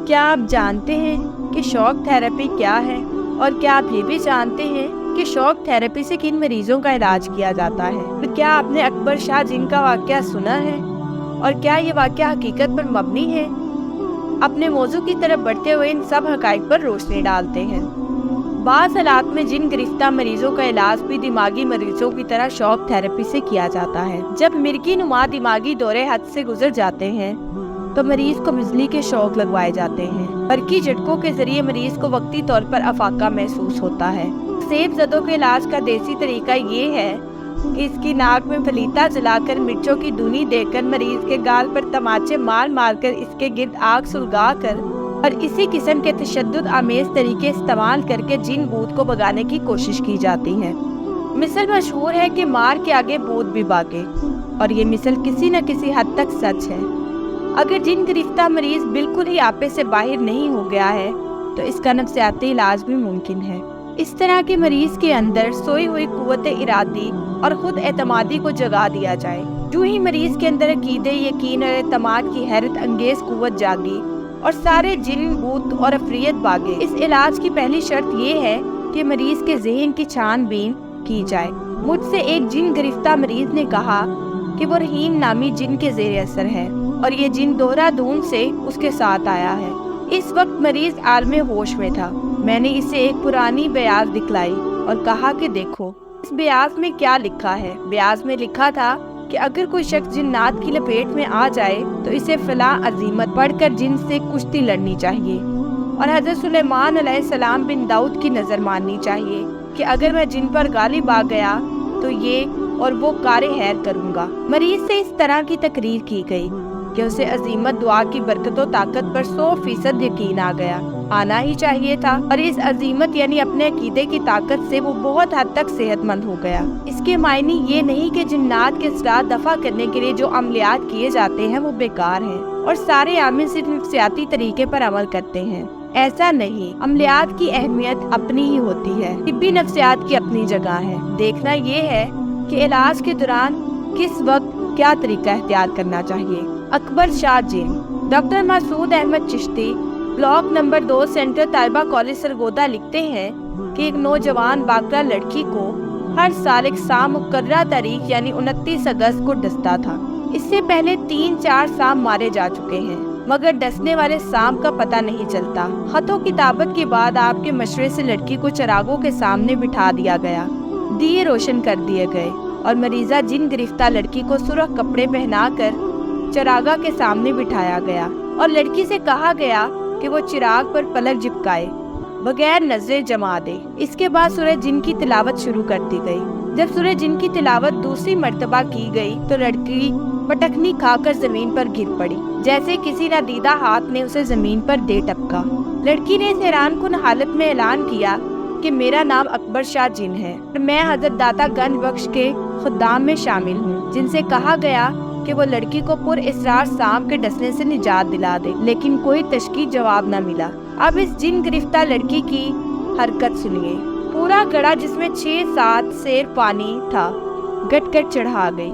کیا آپ جانتے ہیں کہ شوق تھراپی کیا ہے؟ اور کیا آپ یہ بھی جانتے ہیں کہ شوق تھراپی سے کن مریضوں کا علاج کیا جاتا ہے؟ تو کیا آپ نے اکبر شاہ جن کا واقعہ سنا ہے؟ اور کیا یہ واقعہ حقیقت پر مبنی ہے؟ اپنے موضوع کی طرف بڑھتے ہوئے ان سب حقائق پر روشنی ڈالتے ہیں۔ بعض حالات میں جن گرفتہ مریضوں کا علاج بھی دماغی مریضوں کی طرح شوق تھراپی سے کیا جاتا ہے۔ جب مرگی نما دماغی دورے حد سے گزر جاتے ہیں تو مریض کو بجلی کے شوق لگوائے جاتے ہیں۔ برقی جھٹکوں کے ذریعے مریض کو وقتی طور پر افاقہ محسوس ہوتا ہے۔ سیب زدوں کے علاج کا دیسی طریقہ یہ ہے کہ اس کی ناک میں پلیتا جلا کر مرچوں کی دھنی دے کر مریض کے گال پر تماچے مار مار کر اس کے گرد آگ سلگا کر اور اسی قسم کے تشدد آمیز طریقے استعمال کر کے جن بھوت کو بھگانے کی کوشش کی جاتی ہے۔ مثل مشہور ہے کہ مار کے آگے بھوت بھی بھاگے، اور یہ مثل کسی نہ کسی حد تک سچ ہے۔ اگر جن گرفتہ مریض بالکل ہی آپے سے باہر نہیں ہو گیا ہے تو اس کا نفسیاتی علاج بھی ممکن ہے۔ اس طرح کے مریض کے اندر سوئی ہوئی قوت ارادی اور خود اعتمادی کو جگا دیا جائے۔ جو ہی مریض کے اندر عقیدے، یقین اور اعتماد کی حیرت انگیز قوت جاگی اور سارے جن بھوت اور عفریت بھاگے۔ اس علاج کی پہلی شرط یہ ہے کہ مریض کے ذہن کی چھان بین کی جائے۔ مجھ سے ایک جن گرفتہ مریض نے کہا کہ وہ رحیم نامی جن کے زیر اثر ہے اور یہ جن دورہ دون سے اس کے ساتھ آیا ہے۔ اس وقت مریض عالم ہوش میں تھا۔ میں نے اسے ایک پرانی بیاض دکھلائی اور کہا کہ دیکھو اس بیاض میں کیا لکھا ہے۔ بیاض میں لکھا تھا کہ اگر کوئی شخص جنات کی لپیٹ میں آ جائے تو اسے فلاں عزیمت پڑھ کر جن سے کشتی لڑنی چاہیے، اور حضرت سلیمان علیہ السلام بن داؤد کی نظر ماننی چاہیے کہ اگر میں جن پر غالب آ گیا تو یہ اور وہ کار خیر کروں گا۔ مریض سے اس طرح کی تقریر کی گئی کہ اسے عزیمت دعا کی برکت و طاقت پر 100% یقین آ گیا، آنا ہی چاہیے تھا، اور اس عزیمت یعنی اپنے عقیدے کی طاقت سے وہ بہت حد تک صحت مند ہو گیا۔ اس کے معنی یہ نہیں کہ جنات کے اثرات دفع کرنے کے لیے جو عملیات کیے جاتے ہیں وہ بیکار ہیں اور سارے عامل صرف نفسیاتی طریقے پر عمل کرتے ہیں۔ ایسا نہیں، عملیات کی اہمیت اپنی ہی ہوتی ہے، طبی نفسیات کی اپنی جگہ ہے۔ دیکھنا یہ ہے کہ علاج کے دوران کس وقت کیا طریقہ اختیار کرنا چاہیے۔ اکبر شاہ جن۔ Doctor Masood Ahmed Chishti, block number 2، central طالبہ کالج سرگودا لکھتے ہیں کہ ایک نوجوان باقرہ لڑکی کو ہر سال ایک سام مقررہ تاریخ یعنی 29 اگست کو ڈستا تھا۔ اس سے پہلے 3-4 سام مارے جا چکے ہیں مگر ڈسنے والے سام کا پتہ نہیں چلتا۔ خط و کتابت کے بعد آپ کے مشورے سے لڑکی کو چراغوں کے سامنے بٹھا دیا گیا، دیے روشن کر دیے گئے اور مریضہ جن گرفتہ لڑکی کو سرخ کپڑے پہنا کر چراغا کے سامنے بٹھایا گیا اور لڑکی سے کہا گیا کہ وہ چراغ پر پلک جھپکائے بغیر نظریں جما دے۔ اس کے بعد سورہ جن کی تلاوت شروع کر دی گئی۔ جب سورہ جن کی تلاوت دوسری مرتبہ کی گئی تو لڑکی پٹکنی کھا کر زمین پر گر پڑی، جیسے کسی نادیدہ ہاتھ نے اسے زمین پر دے ٹپکا۔ لڑکی نے اس حیران کن حالت میں اعلان کیا کہ میرا نام اکبر شاہ جن ہے اور میں حضرت داتا گنج بخش کے خدام میں شامل ہوں، جن سے کہا گیا کہ وہ لڑکی کو پر اسرار سام کے ڈسنے سے نجات دلا دے، لیکن کوئی تشکیل جواب نہ ملا۔ اب اس جن گرفتہ لڑکی کی حرکت سنیے۔ پورا گڑھا جس میں 6-7 سیر پانی تھا گٹ گٹ چڑھا گئی۔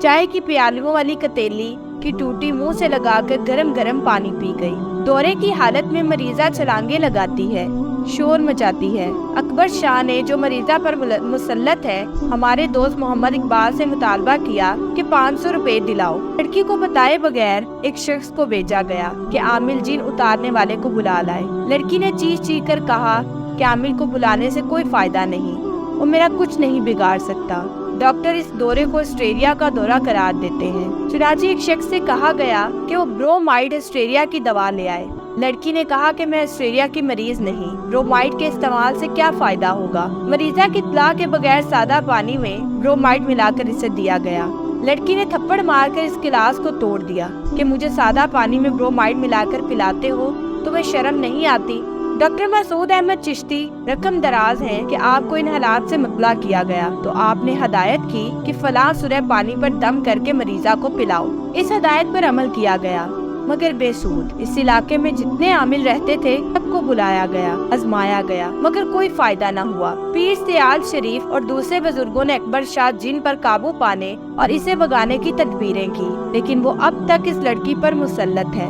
چائے کی پیالیوں والی کتیلی کی ٹوٹی منہ سے لگا کر گرم گرم پانی پی گئی۔ دورے کی حالت میں مریضہ چھلانگیں لگاتی ہے، شور مچاتی ہے۔ اکبر شاہ نے جو مریضہ پر مسلط ہے ہمارے دوست محمد اقبال سے مطالبہ کیا کہ 500 روپے دلاؤ۔ لڑکی کو بتائے بغیر ایک شخص کو بھیجا گیا کہ عامل جن اتارنے والے کو بلا لائے۔ لڑکی نے چیخ چیخ کر کہا کہ عامل کو بلانے سے کوئی فائدہ نہیں، وہ میرا کچھ نہیں بگاڑ سکتا۔ ڈاکٹر اس دورے کو ہسٹیریا کا دورہ قرار دیتے ہیں۔ چنانچہ ایک شخص سے کہا گیا کہ وہ برومائڈ ہسٹیریا کی دوا لے آئے۔ لڑکی نے کہا کہ میں ہسٹیریا کی مریض نہیں، برومائڈ کے استعمال سے کیا فائدہ ہوگا۔ مریضہ کی اطلاع کے بغیر سادہ پانی میں برومائڈ ملا کر اسے دیا گیا۔ لڑکی نے تھپڑ مار کر اس گلاس کو توڑ دیا کہ مجھے سادہ پانی میں برومائڈ ملا کر پلاتے ہو، تمہیں شرم نہیں آتی؟ ڈاکٹر مسعود احمد چشتی رقم دراز ہیں کہ آپ کو ان حالات سے مطلع کیا گیا تو آپ نے ہدایت کی کہ فلاں سورہ پانی پر دم کر کے مریضہ کو پلاؤ۔ اس ہدایت پر عمل کیا گیا مگر بے سود۔ اس علاقے میں جتنے عامل رہتے تھے سب کو بلایا گیا، آزمایا گیا مگر کوئی فائدہ نہ ہوا۔ پیر سیال شریف اور دوسرے بزرگوں نے اکبر شاہ جن پر قابو پانے اور اسے بھگانے کی تدبیریں کی، لیکن وہ اب تک اس لڑکی پر مسلط ہے۔